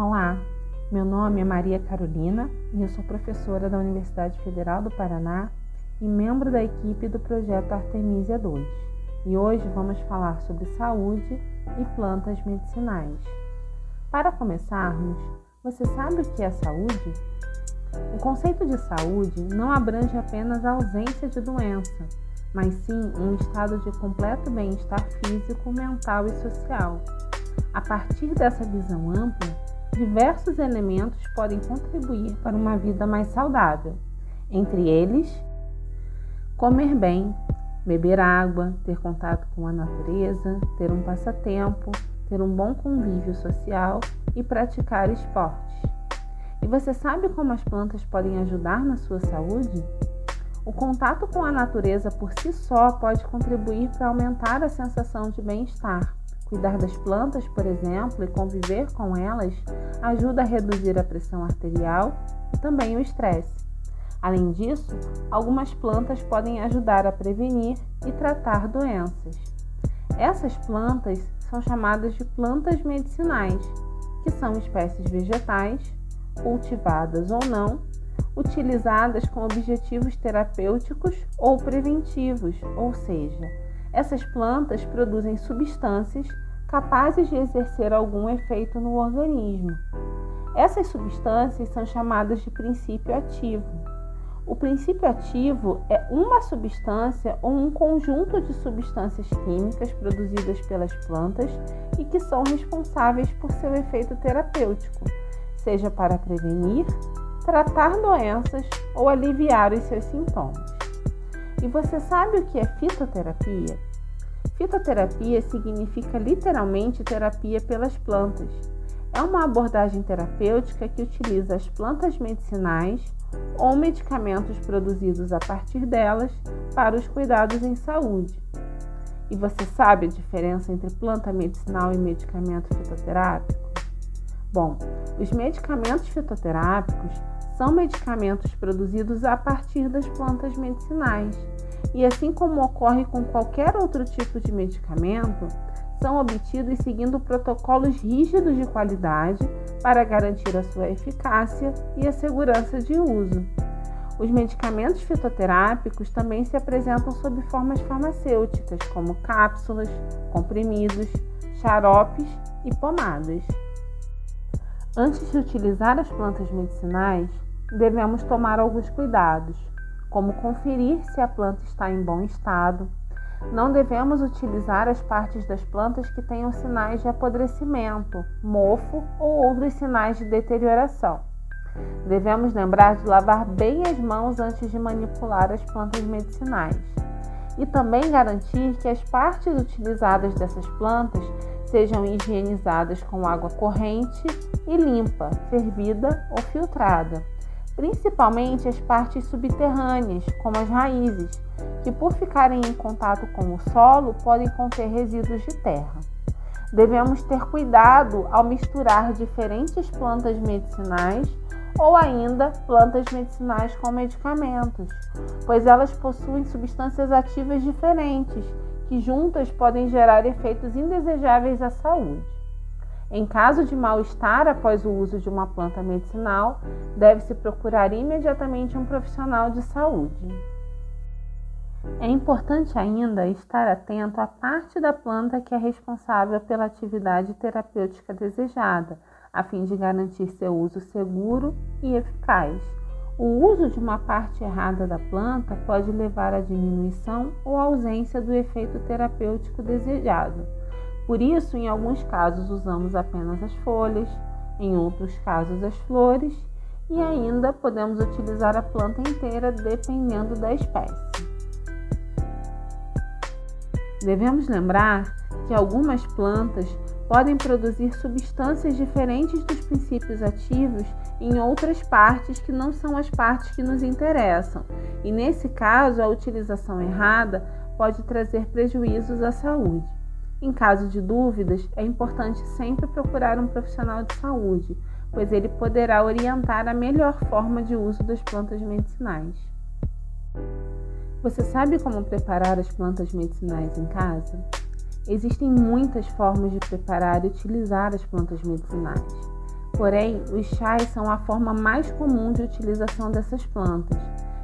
Olá, meu nome é Maria Carolina e eu sou professora da Universidade Federal do Paraná e membro da equipe do projeto Artemisia 2. E hoje vamos falar sobre saúde e plantas medicinais. Para começarmos, você sabe o que é saúde? O conceito de saúde não abrange apenas a ausência de doença, mas sim um estado de completo bem-estar físico, mental e social. A partir dessa visão ampla, diversos elementos podem contribuir para uma vida mais saudável. Entre eles, comer bem, beber água, ter contato com a natureza, ter um passatempo, ter um bom convívio social e praticar esportes. E você sabe como as plantas podem ajudar na sua saúde? O contato com a natureza por si só pode contribuir para aumentar a sensação de bem-estar. Cuidar das plantas, por exemplo, e conviver com elas ajuda a reduzir a pressão arterial e também o estresse. Além disso, algumas plantas podem ajudar a prevenir e tratar doenças. Essas plantas são chamadas de plantas medicinais, que são espécies vegetais, cultivadas ou não, utilizadas com objetivos terapêuticos ou preventivos, ou seja, essas plantas produzem substâncias capazes de exercer algum efeito no organismo. Essas substâncias são chamadas de princípio ativo. O princípio ativo é uma substância ou um conjunto de substâncias químicas produzidas pelas plantas e que são responsáveis por seu efeito terapêutico, seja para prevenir, tratar doenças ou aliviar os seus sintomas. E você sabe o que é fitoterapia? Fitoterapia significa literalmente terapia pelas plantas. É uma abordagem terapêutica que utiliza as plantas medicinais ou medicamentos produzidos a partir delas para os cuidados em saúde. E você sabe a diferença entre planta medicinal e medicamento fitoterápico? Bom, os medicamentos fitoterápicos são medicamentos produzidos a partir das plantas medicinais e, assim como ocorre com qualquer outro tipo de medicamento, são obtidos seguindo protocolos rígidos de qualidade para garantir a sua eficácia e a segurança de uso. Os medicamentos fitoterápicos também se apresentam sob formas farmacêuticas, como cápsulas, comprimidos, xaropes e pomadas. Antes de utilizar as plantas medicinais, devemos tomar alguns cuidados, como conferir se a planta está em bom estado. Não devemos utilizar as partes das plantas que tenham sinais de apodrecimento, mofo ou outros sinais de deterioração. Devemos lembrar de lavar bem as mãos antes de manipular as plantas medicinais. E também garantir que as partes utilizadas dessas plantas sejam higienizadas com água corrente e limpa, fervida ou filtrada. Principalmente as partes subterrâneas, como as raízes, que por ficarem em contato com o solo podem conter resíduos de terra. Devemos ter cuidado ao misturar diferentes plantas medicinais ou ainda plantas medicinais com medicamentos, pois elas possuem substâncias ativas diferentes, que juntas podem gerar efeitos indesejáveis à saúde. Em caso de mal-estar após o uso de uma planta medicinal, deve-se procurar imediatamente um profissional de saúde. É importante ainda estar atento à parte da planta que é responsável pela atividade terapêutica desejada, a fim de garantir seu uso seguro e eficaz. O uso de uma parte errada da planta pode levar à diminuição ou ausência do efeito terapêutico desejado. Por isso, em alguns casos, usamos apenas as folhas, em outros casos, as flores, e ainda podemos utilizar a planta inteira, dependendo da espécie. Devemos lembrar que algumas plantas podem produzir substâncias diferentes dos princípios ativos em outras partes que não são as partes que nos interessam, e nesse caso, a utilização errada pode trazer prejuízos à saúde. Em caso de dúvidas, é importante sempre procurar um profissional de saúde, pois ele poderá orientar a melhor forma de uso das plantas medicinais. Você sabe como preparar as plantas medicinais em casa? Existem muitas formas de preparar e utilizar as plantas medicinais. Porém, os chás são a forma mais comum de utilização dessas plantas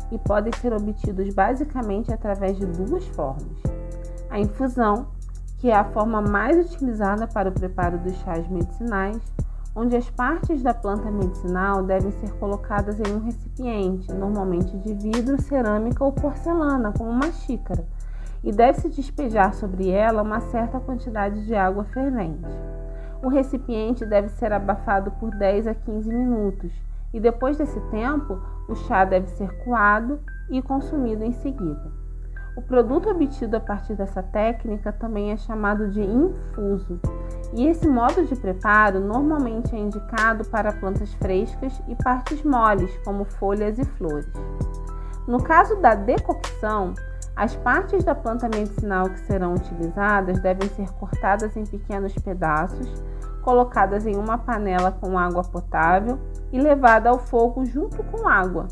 e podem ser obtidos basicamente através de duas formas. A infusão, que é a forma mais utilizada para o preparo dos chás medicinais, onde as partes da planta medicinal devem ser colocadas em um recipiente, normalmente de vidro, cerâmica ou porcelana, como uma xícara, e deve-se despejar sobre ela uma certa quantidade de água fervente. O recipiente deve ser abafado por 10 a 15 minutos e depois desse tempo, o chá deve ser coado e consumido em seguida. O produto obtido a partir dessa técnica também é chamado de infuso, e esse modo de preparo normalmente é indicado para plantas frescas e partes moles, como folhas e flores. No caso da decocção, as partes da planta medicinal que serão utilizadas devem ser cortadas em pequenos pedaços, colocadas em uma panela com água potável e levada ao fogo junto com água.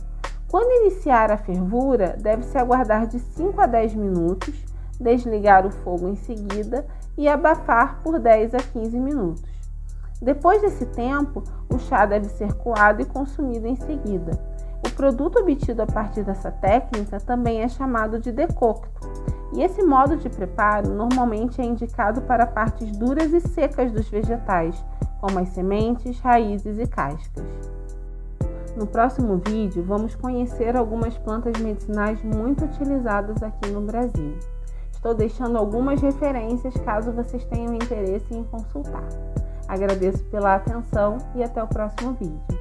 Quando iniciar a fervura, deve-se aguardar de 5 a 10 minutos, desligar o fogo em seguida e abafar por 10 a 15 minutos. Depois desse tempo, o chá deve ser coado e consumido em seguida. O produto obtido a partir dessa técnica também é chamado de decocto, e esse modo de preparo normalmente é indicado para partes duras e secas dos vegetais, como as sementes, raízes e cascas. No próximo vídeo, vamos conhecer algumas plantas medicinais muito utilizadas aqui no Brasil. Estou deixando algumas referências caso vocês tenham interesse em consultar. Agradeço pela atenção e até o próximo vídeo.